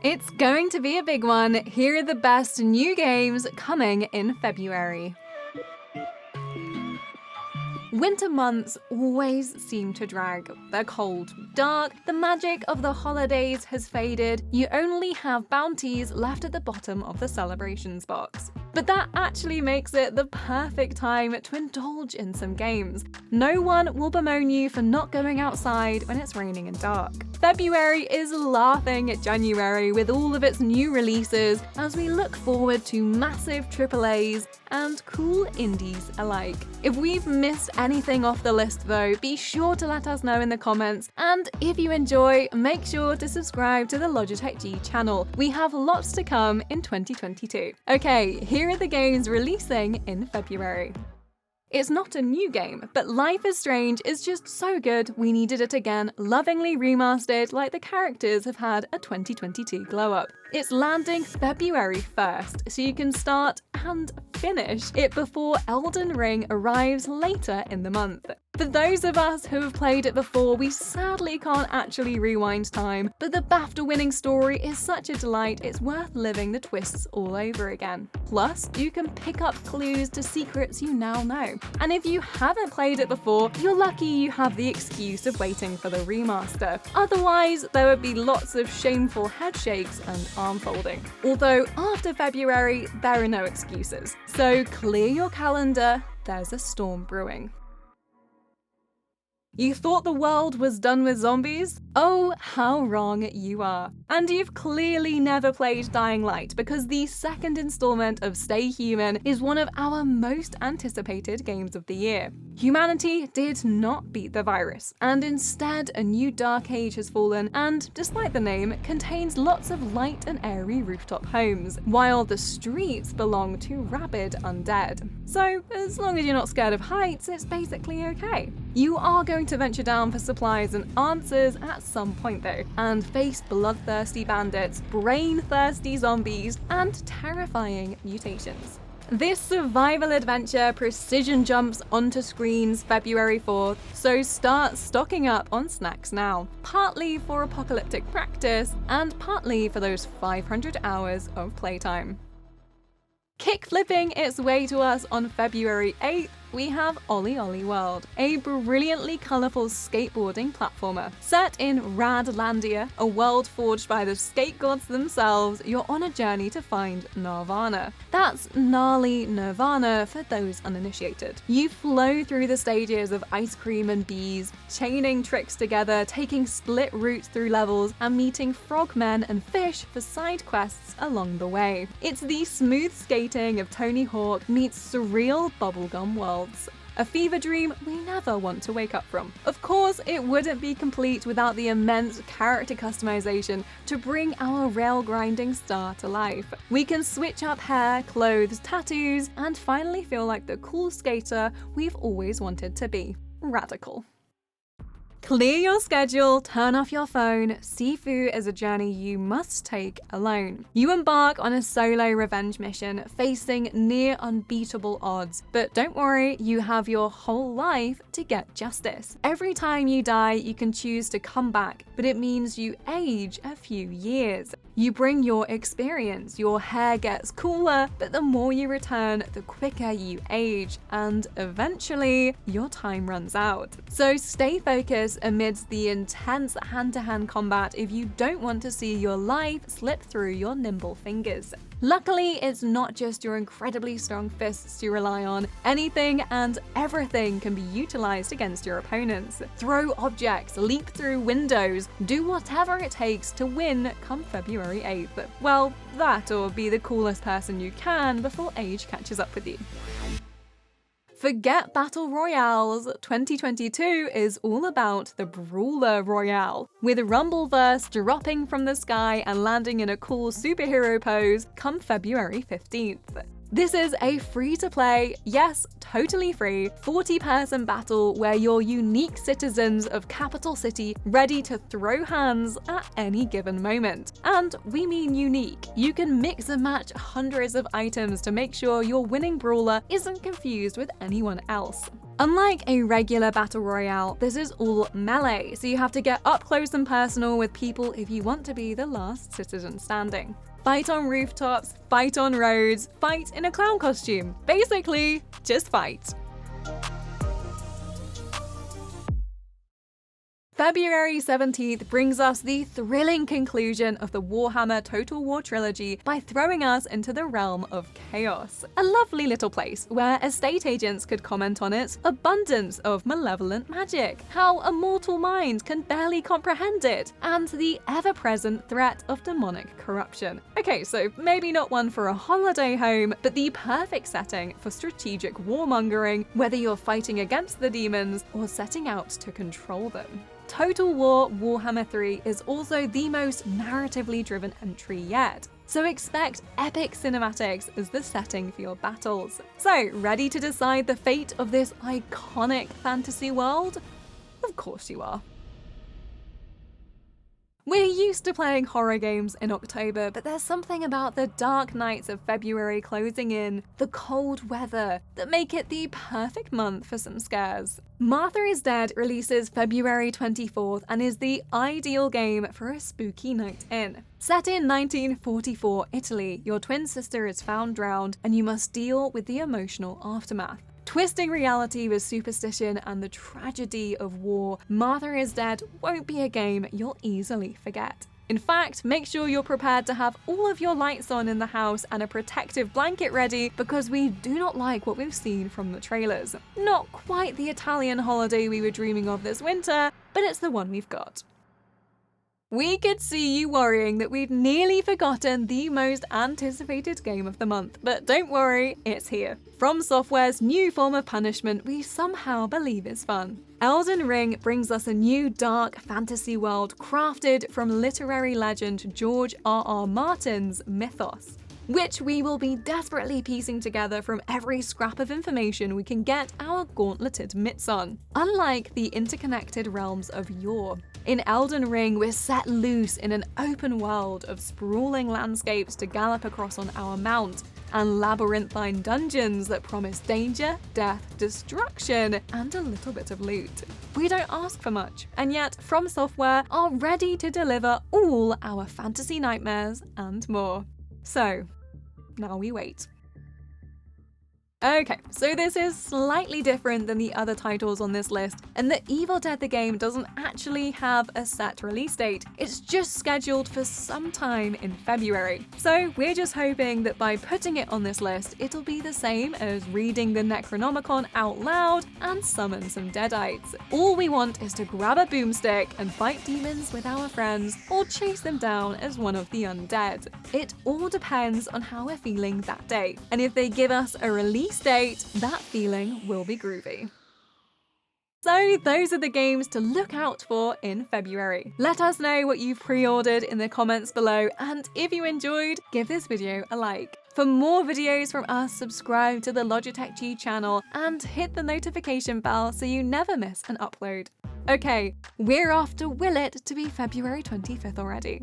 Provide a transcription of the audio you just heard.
It's going to be a big one. Here are the best new games coming in February. Winter months always seem to drag. They're cold, dark, the magic of the holidays has faded, you only have bounties left at the bottom of the celebrations box. But that actually makes it the perfect time to indulge in some games. No one will bemoan you for not going outside when it's raining and dark. February is laughing at January with all of its new releases as we look forward to massive AAAs and cool indies alike. If we've missed anything off the list though, be sure to let us know in the comments, and if you enjoy, make sure to subscribe to the Logitech G channel. We have lots to come in 2022. Okay, here are the games releasing in February. It's not a new game, but Life is Strange is just so good we needed it again, lovingly remastered like the characters have had a 2022 glow up. It's landing February 1st, so you can start and finish it before Elden Ring arrives later in the month. For those of us who have played it before, we sadly can't actually rewind time, but the BAFTA-winning story is such a delight it's worth living the twists all over again. Plus, you can pick up clues to secrets you now know. And if you haven't played it before, you're lucky you have the excuse of waiting for the remaster. Otherwise, there would be lots of shameful head shakes and arm folding. Although after February, there are no excuses. So clear your calendar, there's a storm brewing. You thought the world was done with zombies? Oh, how wrong you are. And you've clearly never played Dying Light because the second installment of Stay Human is one of our most anticipated games of the year. Humanity did not beat the virus, and instead a new dark age has fallen and, despite the name, contains lots of light and airy rooftop homes, while the streets belong to rabid undead. So, as long as you're not scared of heights, it's basically okay. You are going to venture down for supplies and answers at some point though, and face bloodthirsty bandits, brain-thirsty zombies, and terrifying mutations. This survival adventure precision jumps onto screens February 4th, so start stocking up on snacks now. Partly for apocalyptic practice, and partly for those 500 hours of playtime. Kick-flipping its way to us on February 8th, we have OlliOlli World, a brilliantly colourful skateboarding platformer. Set in Radlandia, a world forged by the skate gods themselves, you're on a journey to find Nirvana. That's gnarly Nirvana for those uninitiated. You flow through the stages of ice cream and bees, chaining tricks together, taking split routes through levels, and meeting frogmen and fish for side quests along the way. It's the smooth skating of Tony Hawk meets surreal bubblegum world. A fever dream we never want to wake up from. Of course, it wouldn't be complete without the immense character customization to bring our rail grinding star to life. We can switch up hair, clothes, tattoos, and finally feel like the cool skater we've always wanted to be. Radical. Clear your schedule, turn off your phone. Sifu is a journey you must take alone. You embark on a solo revenge mission, facing near unbeatable odds. But don't worry, you have your whole life to get justice. Every time you die, you can choose to come back, but it means you age a few years. You bring your experience, your hair gets cooler, but the more you return, the quicker you age, and eventually, your time runs out. So stay focused amidst the intense hand-to-hand combat if you don't want to see your life slip through your nimble fingers. Luckily, it's not just your incredibly strong fists you rely on. Anything and everything can be utilized against your opponents. Throw objects, leap through windows, do whatever it takes to win come February 8th. Well, that or be the coolest person you can before age catches up with you. Forget Battle Royales, 2022 is all about the Brawler Royale, with Rumbleverse dropping from the sky and landing in a cool superhero pose come February 15th. This is a free-to-play, yes, totally free, 40-person battle where you're unique citizens of Capital City ready to throw hands at any given moment. And we mean unique. You can mix and match hundreds of items to make sure your winning brawler isn't confused with anyone else. Unlike a regular battle royale, this is all melee, so you have to get up close and personal with people if you want to be the last citizen standing. Fight on rooftops, fight on roads, fight in a clown costume. Basically, just fight. February 17th brings us the thrilling conclusion of the Warhammer Total War trilogy by throwing us into the realm of chaos. A lovely little place where estate agents could comment on its abundance of malevolent magic, how a mortal mind can barely comprehend it, and the ever-present threat of demonic corruption. Okay, so maybe not one for a holiday home, but the perfect setting for strategic warmongering, whether you're fighting against the demons or setting out to control them. Total War Warhammer 3 is also the most narratively driven entry yet, so expect epic cinematics as the setting for your battles. So, ready to decide the fate of this iconic fantasy world? Of course you are. We're used to playing horror games in October, but there's something about the dark nights of February closing in, the cold weather, that make it the perfect month for some scares. Martha is Dead releases February 24th and is the ideal game for a spooky night in. Set in 1944 Italy, your twin sister is found drowned and you must deal with the emotional aftermath. Twisting reality with superstition and the tragedy of war, Martha is Dead won't be a game you'll easily forget. In fact, make sure you're prepared to have all of your lights on in the house and a protective blanket ready, because we do not like what we've seen from the trailers. Not quite the Italian holiday we were dreaming of this winter, but it's the one we've got. We could see you worrying that we'd nearly forgotten the most anticipated game of the month, but don't worry, it's here. From Software's new form of punishment we somehow believe is fun. Elden Ring brings us a new dark fantasy world crafted from literary legend George R.R. Martin's mythos, which we will be desperately piecing together from every scrap of information we can get our gauntleted mitts on, unlike the interconnected realms of yore. In Elden Ring, we're set loose in an open world of sprawling landscapes to gallop across on our mount, and labyrinthine dungeons that promise danger, death, destruction, and a little bit of loot. We don't ask for much, and yet From Software are ready to deliver all our fantasy nightmares and more. So, now we wait. Okay, so this is slightly different than the other titles on this list, and the Evil Dead the game doesn't actually have a set release date. It's just scheduled for some time in February. So we're just hoping that by putting it on this list, it'll be the same as reading the Necronomicon out loud and summon some Deadites. All we want is to grab a boomstick and fight demons with our friends, or chase them down as one of the undead. It all depends on how we're feeling that day, and if they give us a release date, that feeling will be groovy. So those are the games to look out for in February. Let us know what you've pre-ordered in the comments below, and if you enjoyed, give this video a like. For more videos from us, subscribe to the Logitech G channel and hit the notification bell so you never miss an upload. Okay, we're off to will it to be February 25th already.